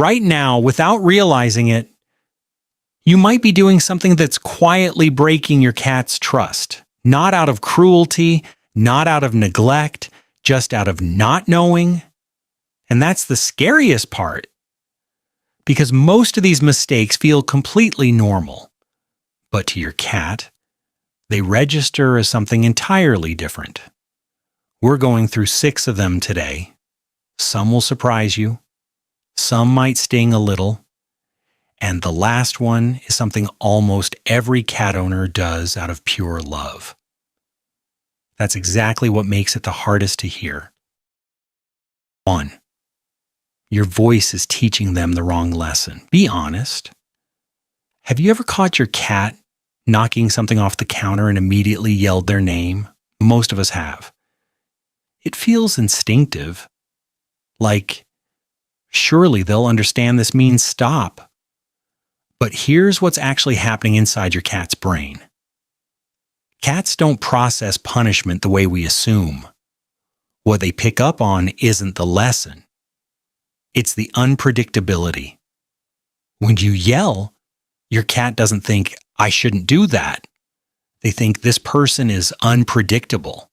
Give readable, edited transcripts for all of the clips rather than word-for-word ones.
Right now, without realizing it, you might be doing something that's quietly breaking your cat's trust. Not out of cruelty, not out of neglect, just out of not knowing. And that's the scariest part, because most of these mistakes feel completely normal. But to your cat, they register as something entirely different. We're going through 6 of them today. Some will surprise you. Some might sting a little. And the last one is something almost every cat owner does out of pure love. That's exactly what makes it the hardest to hear. 1. Your voice is teaching them the wrong lesson. Be honest. Have you ever caught your cat knocking something off the counter and immediately yelled their name? Most of us have. It feels instinctive. Like, surely they'll understand this means stop. But here's what's actually happening inside your cat's brain. Cats don't process punishment the way we assume. What they pick up on isn't the lesson. It's the unpredictability. When you yell, your cat doesn't think, I shouldn't do that. They think this person is unpredictable.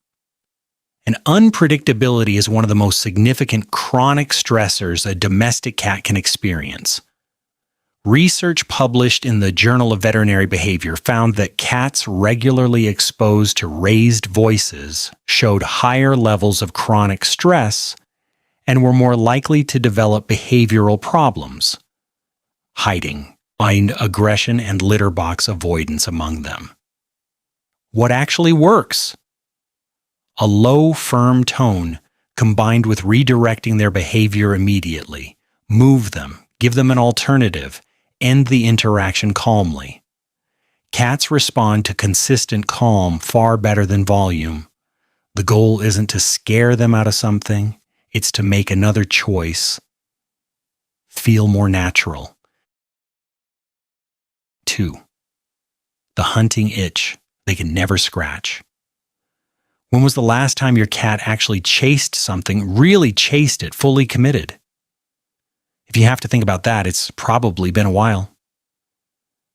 And unpredictability is one of the most significant chronic stressors a domestic cat can experience. Research published in the Journal of Veterinary Behavior found that cats regularly exposed to raised voices showed higher levels of chronic stress and were more likely to develop behavioral problems, hiding, aggression, and litter box avoidance among them. What actually works? A low, firm tone combined with redirecting their behavior immediately. Move them, give them an alternative, end the interaction calmly. Cats respond to consistent calm far better than volume. The goal isn't to scare them out of something, it's to make another choice. Feel more natural. 2. The hunting itch they can never scratch. When was the last time your cat actually chased something, really chased it, fully committed? If you have to think about that, it's probably been a while.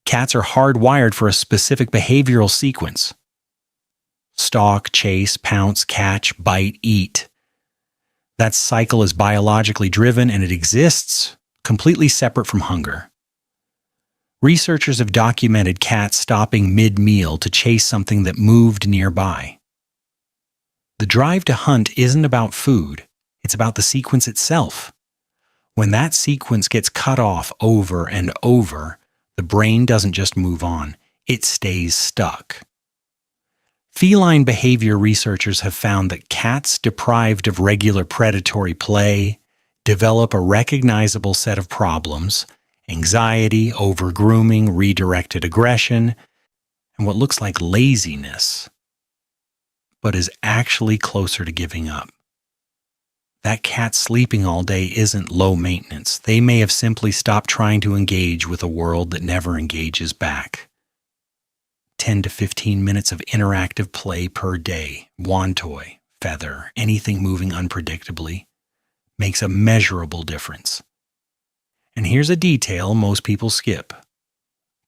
Cats are hardwired for a specific behavioral sequence. Stalk, chase, pounce, catch, bite, eat. That cycle is biologically driven and it exists completely separate from hunger. Researchers have documented cats stopping mid-meal to chase something that moved nearby. The drive to hunt isn't about food, it's about the sequence itself. When that sequence gets cut off over and over, the brain doesn't just move on, it stays stuck. Feline behavior researchers have found that cats deprived of regular predatory play develop a recognizable set of problems: anxiety, over-grooming, redirected aggression, and what looks like laziness, but is actually closer to giving up. That cat sleeping all day isn't low maintenance. They may have simply stopped trying to engage with a world that never engages back. 10 to 15 minutes of interactive play per day, wand toy, feather, anything moving unpredictably, makes a measurable difference. And here's a detail most people skip.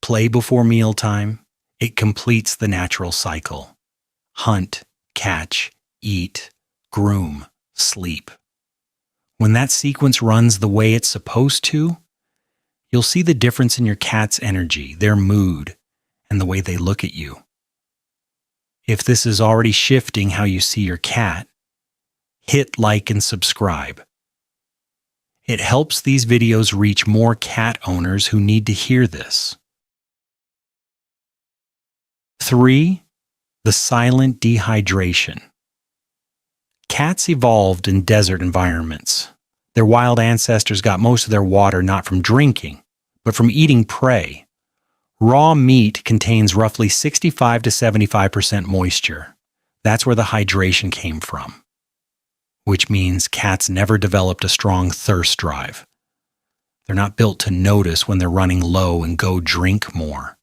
Play before mealtime. It completes the natural cycle. Hunt, catch, eat, groom, sleep. When that sequence runs the way it's supposed to, you'll see the difference in your cat's energy, their mood, and the way they look at you. If this is already shifting how you see your cat, hit like and subscribe. It helps these videos reach more cat owners who need to hear this. 3. The silent dehydration. Cats evolved in desert environments. Their wild ancestors got most of their water not from drinking, but from eating prey. Raw meat contains roughly 65 to 75% moisture. That's where the hydration came from, which means cats never developed a strong thirst drive. They're not built to notice when they're running low and go drink more.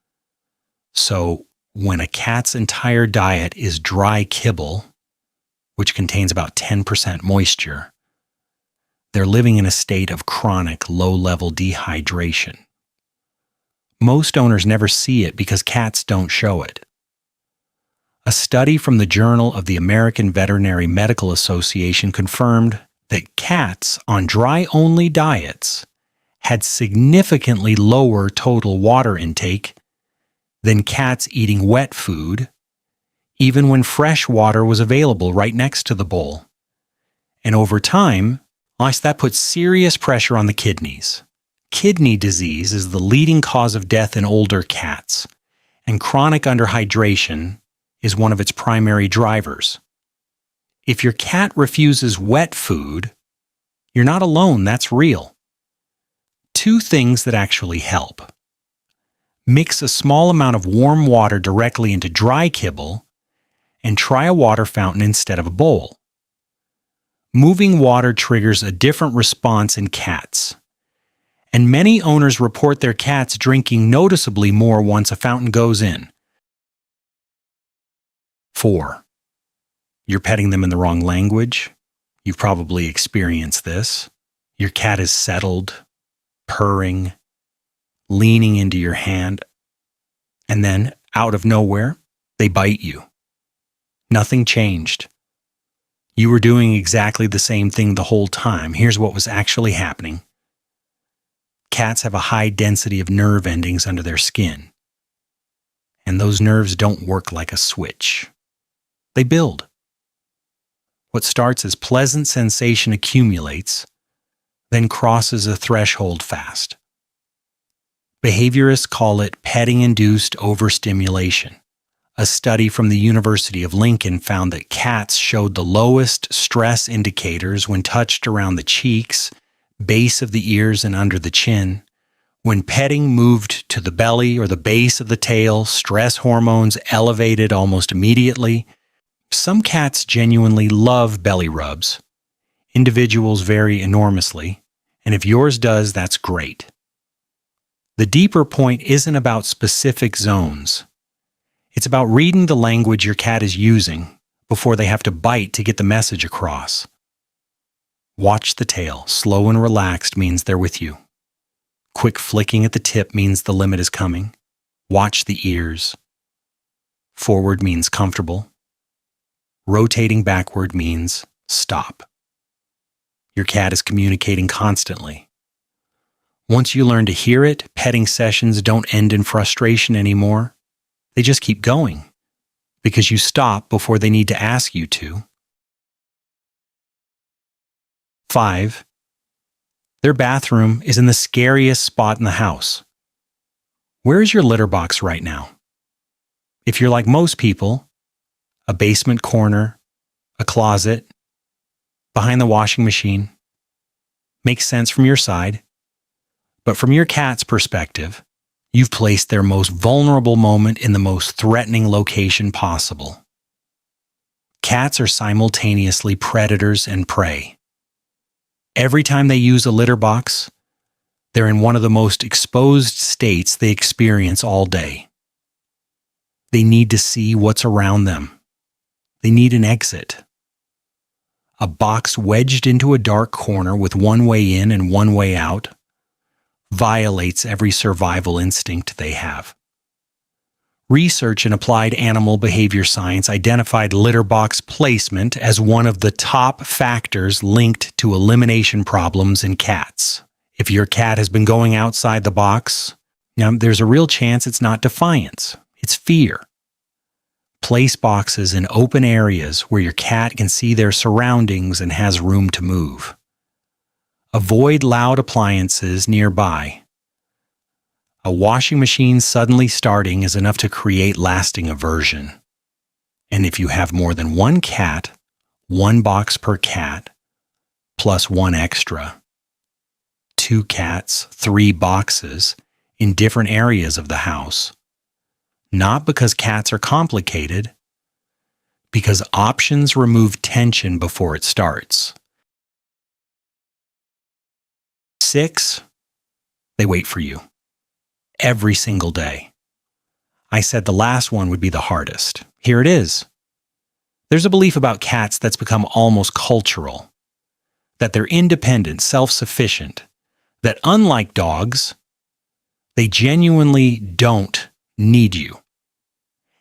So when a cat's entire diet is dry kibble, which contains about 10% moisture, they're living in a state of chronic low-level dehydration. Most owners never see it because cats don't show it. A study from the Journal of the American Veterinary Medical Association confirmed that cats on dry-only diets had significantly lower total water intake than cats eating wet food, even when fresh water was available right next to the bowl. And over time, that puts serious pressure on the kidneys. Kidney disease is the leading cause of death in older cats, and chronic underhydration is one of its primary drivers. If your cat refuses wet food, you're not alone, that's real. 2 things that actually help. Mix a small amount of warm water directly into dry kibble and try a water fountain instead of a bowl. Moving water triggers a different response in cats, and many owners report their cats drinking noticeably more once a fountain goes in. 4. You're petting them in the wrong language. You've probably experienced this. Your cat is settled, purring, leaning into your hand, and then, out of nowhere, they bite you. Nothing changed. You were doing exactly the same thing the whole time. Here's what was actually happening. Cats have a high density of nerve endings under their skin, and those nerves don't work like a switch. They build. What starts as pleasant sensation accumulates, then crosses a threshold fast. Behaviorists call it petting-induced overstimulation. A study from the University of Lincoln found that cats showed the lowest stress indicators when touched around the cheeks, base of the ears, and under the chin. When petting moved to the belly or the base of the tail, stress hormones elevated almost immediately. Some cats genuinely love belly rubs. Individuals vary enormously, and if yours does, that's great. The deeper point isn't about specific zones. It's about reading the language your cat is using before they have to bite to get the message across. Watch the tail. Slow and relaxed means they're with you. Quick flicking at the tip means the limit is coming. Watch the ears. Forward means comfortable. Rotating backward means stop. Your cat is communicating constantly. Once you learn to hear it, petting sessions don't end in frustration anymore. They just keep going because you stop before they need to ask you to. 5. Their bathroom is in the scariest spot in the house. Where is your litter box right now? If you're like most people, a basement corner, a closet, behind the washing machine. Makes sense from your side. But from your cat's perspective, you've placed their most vulnerable moment in the most threatening location possible. Cats are simultaneously predators and prey. Every time they use a litter box, they're in one of the most exposed states they experience all day. They need to see what's around them. They need an exit. A box wedged into a dark corner with one way in and one way out violates every survival instinct they have. Research in applied animal behavior science identified litter box placement as one of the top factors linked to elimination problems in cats. If your cat has been going outside the box, there's a real chance it's not defiance, it's fear. Place boxes in open areas where your cat can see their surroundings and has room to move. Avoid loud appliances nearby. A washing machine suddenly starting is enough to create lasting aversion. And if you have more than one cat, 1 box per cat, plus 1 extra. 2 cats, 3 boxes in different areas of the house. Not because cats are complicated, because options remove tension before it starts. 6, they wait for you. Every single day. I said the last one would be the hardest. Here it is. There's a belief about cats that's become almost cultural. that they're independent, self-sufficient, that unlike dogs, they genuinely don't need you.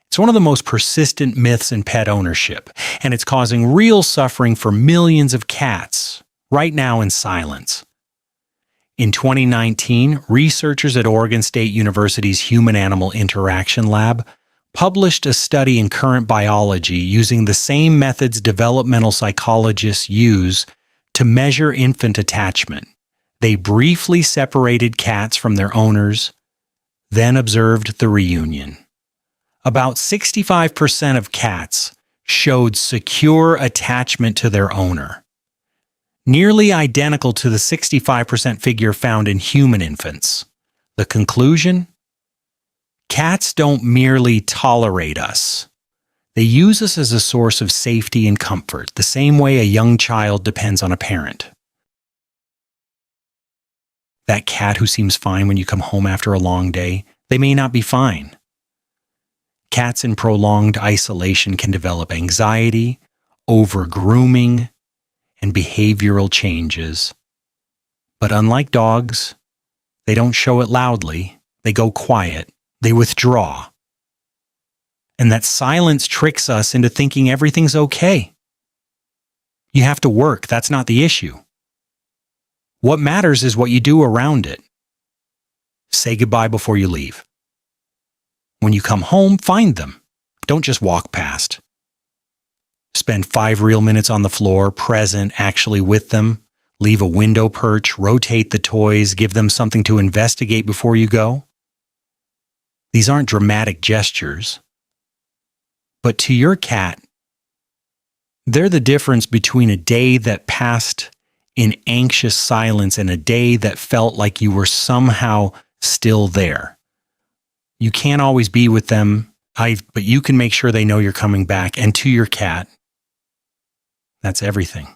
It's one of the most persistent myths in pet ownership, and it's causing real suffering for millions of cats right now in silence. In 2019, researchers at Oregon State University's Human-Animal Interaction Lab published a study in Current Biology using the same methods developmental psychologists use to measure infant attachment. They briefly separated cats from their owners, then observed the reunion. About 65% of cats showed secure attachment to their owner, nearly identical to the 65% figure found in human infants. The conclusion? Cats don't merely tolerate us. They use us as a source of safety and comfort, the same way a young child depends on a parent. That cat who seems fine when you come home after a long day, they may not be fine. Cats in prolonged isolation can develop anxiety, over-grooming, and behavioral changes. But unlike dogs, they don't show it loudly. They go quiet. They withdraw. And that silence tricks us into thinking everything's okay. You have to work. That's not the issue. What matters is what you do around it. Say goodbye before you leave. When you come home, find them. Don't just walk past. Spend 5 real minutes on the floor, present, actually with them. Leave a window perch, rotate the toys, give them something to investigate before you go. These aren't dramatic gestures. But to your cat, they're the difference between a day that passed in anxious silence and a day that felt like you were somehow still there. You can't always be with them, but you can make sure they know you're coming back. And to your cat, that's everything.